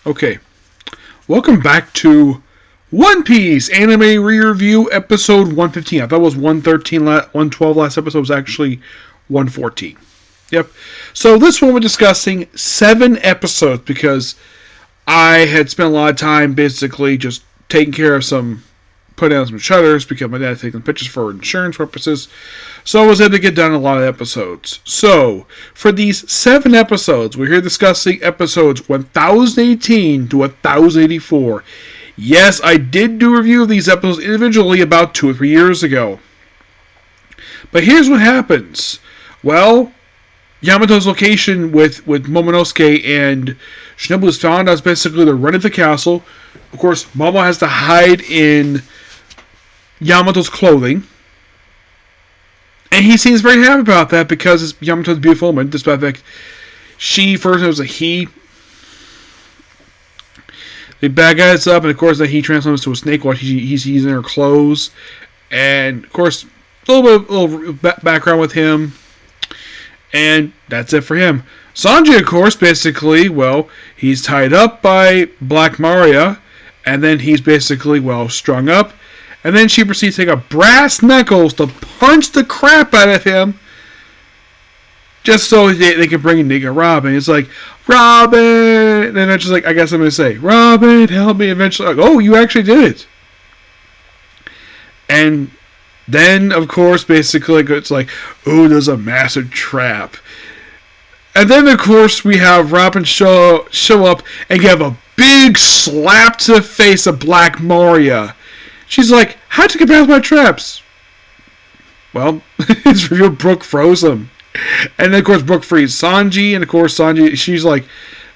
Okay, welcome back to One Piece Anime Re-Review Episode 115. I thought it was 113, 112 last episode was actually 114. Yep. So this one we're discussing 7 episodes because I had spent a lot of time basically just taking care of putting out some shutters because my dad had taken pictures for insurance purposes. So I was able to get done a lot of episodes. So, for these 7 episodes, we're here discussing episodes 1018 to 1084. Yes, I did do a review of these episodes individually about 2 or 3 years ago. But here's what happens. Well, Yamato's location with Momonosuke and Shinobu is found out basically they're running the castle. Of course, Momo has to hide in Yamato's clothing. And he seems very happy about that because it's Yamato's beautiful woman, despite the fact she first was a he. The bad guy's up, and of course, then he transforms to a snake while he's in her clothes. And of course, a little background with him. And that's it for him. Sanji, of course, basically, well, he's tied up by Black Maria, and then he's basically, strung up. And then she proceeds to take a brass knuckles to punch the crap out of him. Just so they can bring in Nigga Robin. It's like, Robin! And then it's just like, I guess I'm going to say, Robin, help me. Eventually, like, oh, you actually did it. And then, of course, basically, it's like, oh, there's a massive trap. And then, of course, we have Robin show up and give a big slap to the face of Black Maria. She's like, how'd you get past my traps? Well, it's revealed Brooke froze him. And then, of course, Brooke frees Sanji. And, of course, Sanji, she's like,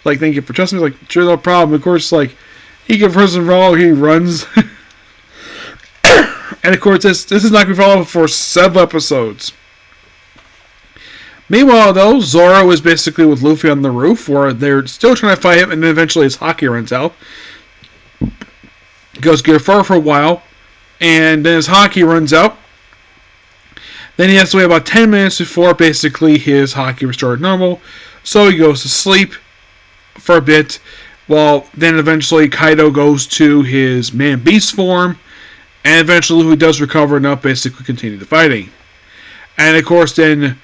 thank you for trusting me. Like, sure, no problem. Of course, like, he confronts him wrong. He runs. And, of course, this is not going to be followed for 7 episodes. Meanwhile, though, Zoro is basically with Luffy on the roof, where they're still trying to fight him, and then eventually his hockey runs out. Goes get far for a while, and then his hockey runs out. Then he has to wait about 10 minutes before basically his hockey restored normal. So he goes to sleep for a bit, while then eventually Kaido goes to his man-beast form, and eventually Luffy does recover enough basically continue the fighting. And of course then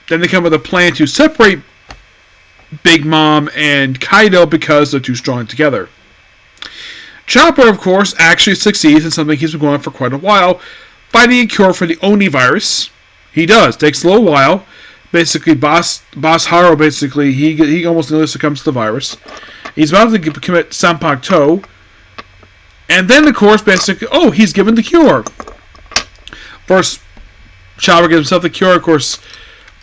they come with a plan to separate Big Mom and Kaido because they're too strong together. Chopper, of course, actually succeeds in something he's been going on for quite a while, finding a cure for the Oni virus. He does. Takes a little while. Basically, Boss Haro, basically, he almost nearly succumbs to the virus. He's about to commit Sanpakto. And then, of course, basically, he's given the cure. First, Chopper gives himself the cure. Of course,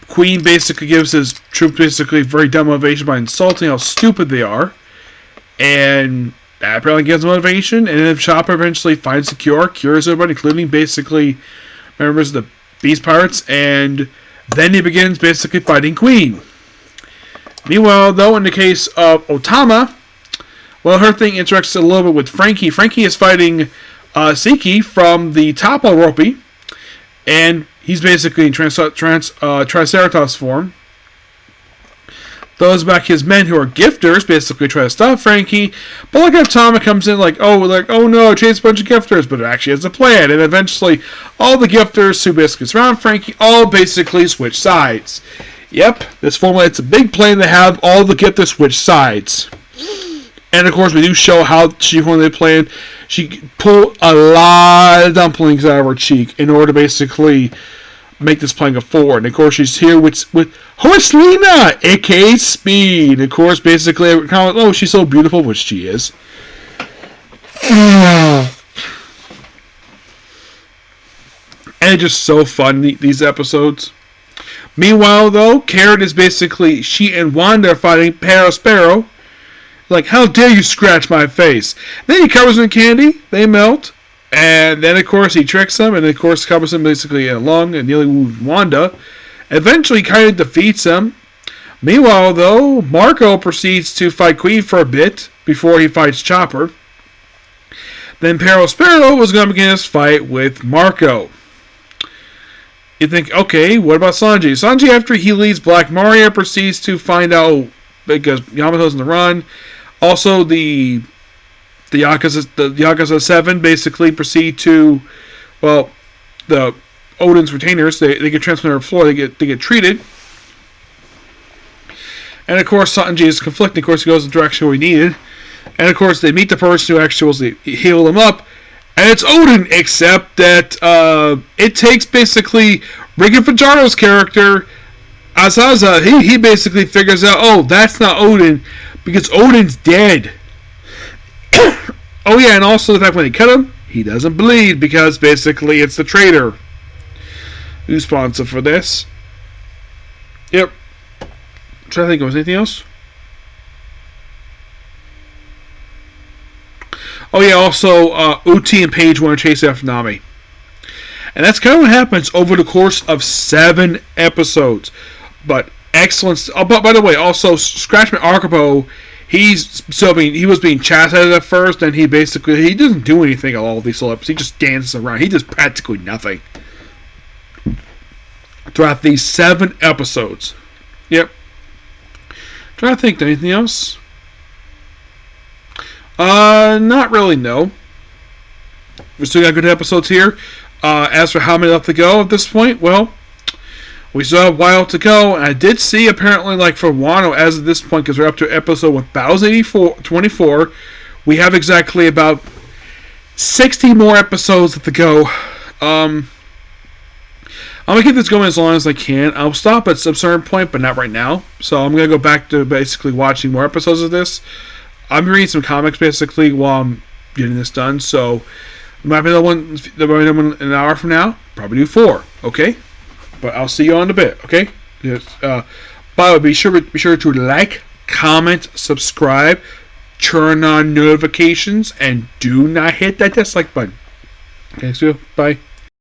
Queen basically gives his troops basically very dumb motivation by insulting how stupid they are. And that apparently gives him motivation. And then Chopper eventually finds the cure, cures everybody, including basically members of the Beast Pirates. And then he begins basically fighting Queen. Meanwhile, though, in the case of Otama, her thing interacts a little bit with Frankie. Frankie is fighting Siki from the Topple Ropey. And he's basically in Triceratops form. Those back his men who are gifters basically try to stop Frankie. But like Otama comes in oh no, chase a bunch of gifters. But it actually has a plan. And eventually all the gifters who basically surround Frankie all basically switch sides. Yep, this formula, it's a big plan to have all the gifters switch sides. And of course we do show how she formulated the plan. She pulled a lot of dumplings out of her cheek in order to basically make this plan go forward. And of course she's here with Horselina, aka Speed. And of course basically she's so beautiful, which she is. And it's just so fun, these episodes. Meanwhile though, Carrot is basically, she and Wanda are fighting Sparrow. Like, how dare you scratch my face? Then he covers them in candy, they melt. And then, of course, he tricks them, and, of course, covers them basically in a lung and nearly wounds Wanda. Eventually, kind of defeats them. Meanwhile, though, Marco proceeds to fight Queen for a bit before he fights Chopper. Then Sparrow was going to begin his fight with Marco. You think, okay, what about Sanji? Sanji, after he leaves Black Maria, proceeds to find out, because Yamato's on the run, Also, the Yakuza 7 basically proceed to, well, the Odin's retainers. They get transferred to the floor. They get treated. And of course, Sanji is conflicted. Of course, he goes in the direction where he needed. And of course, they meet the person who actually was to heal them up. And it's Odin, except that it takes basically Ricky Fajardo's character, Azaza. He basically figures out, oh, that's not Odin, because Odin's dead. Oh yeah, and also the fact when they cut him, he doesn't bleed, because basically it's the traitor who's responsible for this. Yep. I'm trying to think, was anything else? Oh yeah, also Uti and Paige want to chase after Nami. And that's kind of what happens over the course of 7 episodes. But excellent. Oh, but by the way, also Scratchman Archibald, he was being chastised at first, and he doesn't do anything at all of these episodes. He just dances around. He does practically nothing throughout these 7 episodes. Yep. Trying to think, anything else? Not really, no. We still got good episodes here. As for how many left to go at this point, well, we still have a while to go. And I did see, apparently, like for Wano, as of this point, because we're up to episode 1024, we have exactly about 60 more episodes to go. I'm going to keep this going as long as I can. I'll stop at some certain point, but not right now. So I'm going to go back to basically watching more episodes of this. I'm reading some comics basically while I'm getting this done. So might be the one an hour from now. Probably do 4. Okay, but I'll see you on a bit. Okay. Yes. By the way, be sure to like, comment, subscribe, turn on notifications, and do not hit that dislike button. Okay. So bye.